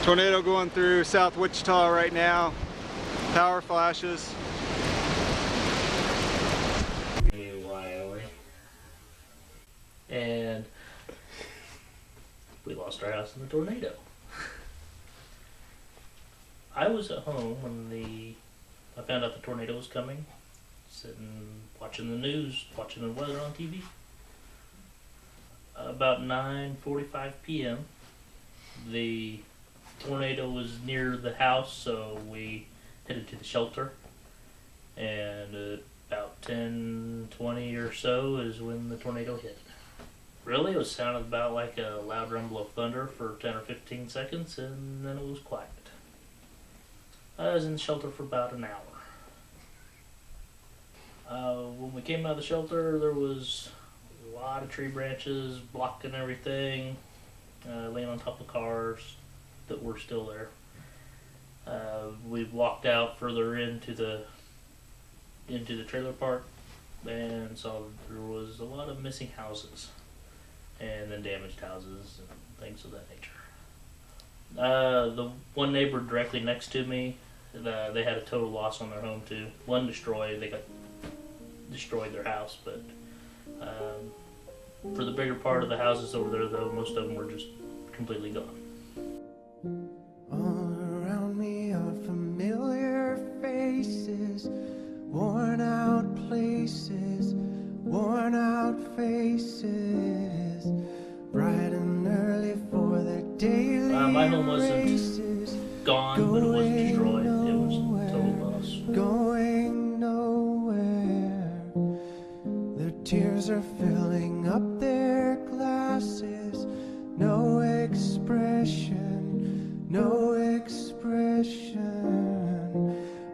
Tornado going through South Wichita right now. Power flashes. And we lost our house in the tornado. I was at home when I found out the tornado was coming, sitting watching the news, watching the weather on TV. About 9:45 p.m. the tornado was near the house, so we headed to the shelter. And about 10:20 or so is when the tornado hit. Really, it sounded about like a loud rumble of thunder for 10 or 15 seconds, and then it was quiet. I was in the shelter for about an hour. When we came out of the shelter, there was a lot of tree branches blocking everything, laying on top of cars that were still there. We walked out further into the trailer park and saw that there was a lot of missing houses and then damaged houses and things of that nature. The one neighbor directly next to me, they had a total loss on their home too. One destroyed, they got destroyed their house, but for the bigger part of the houses over there though, most of them were just completely gone. All around me are familiar faces, worn out places, worn out faces, bright and early for their daily my home wasn't races, gone, but it wasn't destroyed. It was total loss. Going nowhere. Their tears are filling up their glasses. No expression, no expression.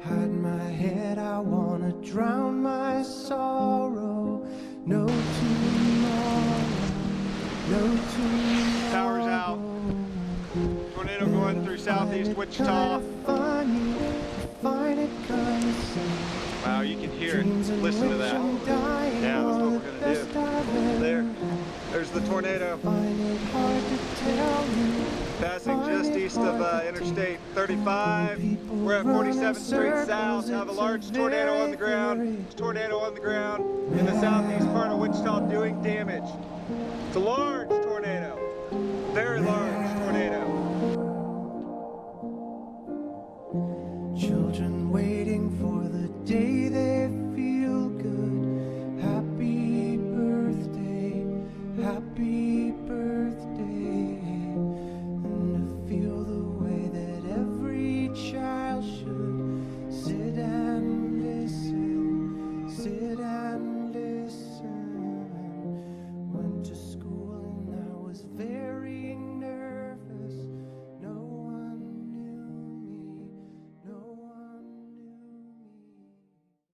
Hide my head, I wanna drown my sorrow. No tomorrow, no tomorrow. Power's out. Tornado going through southeast Wichita. Wow, you can hear it. Listen to that. Yeah, that's what we're gonna do. There's the tornado. Passing just east of Interstate 35. We're at 47th Street South. Have a large tornado on the ground. Tornado on the ground in the southeast part of Wichita doing damage. It's a large tornado. Very large.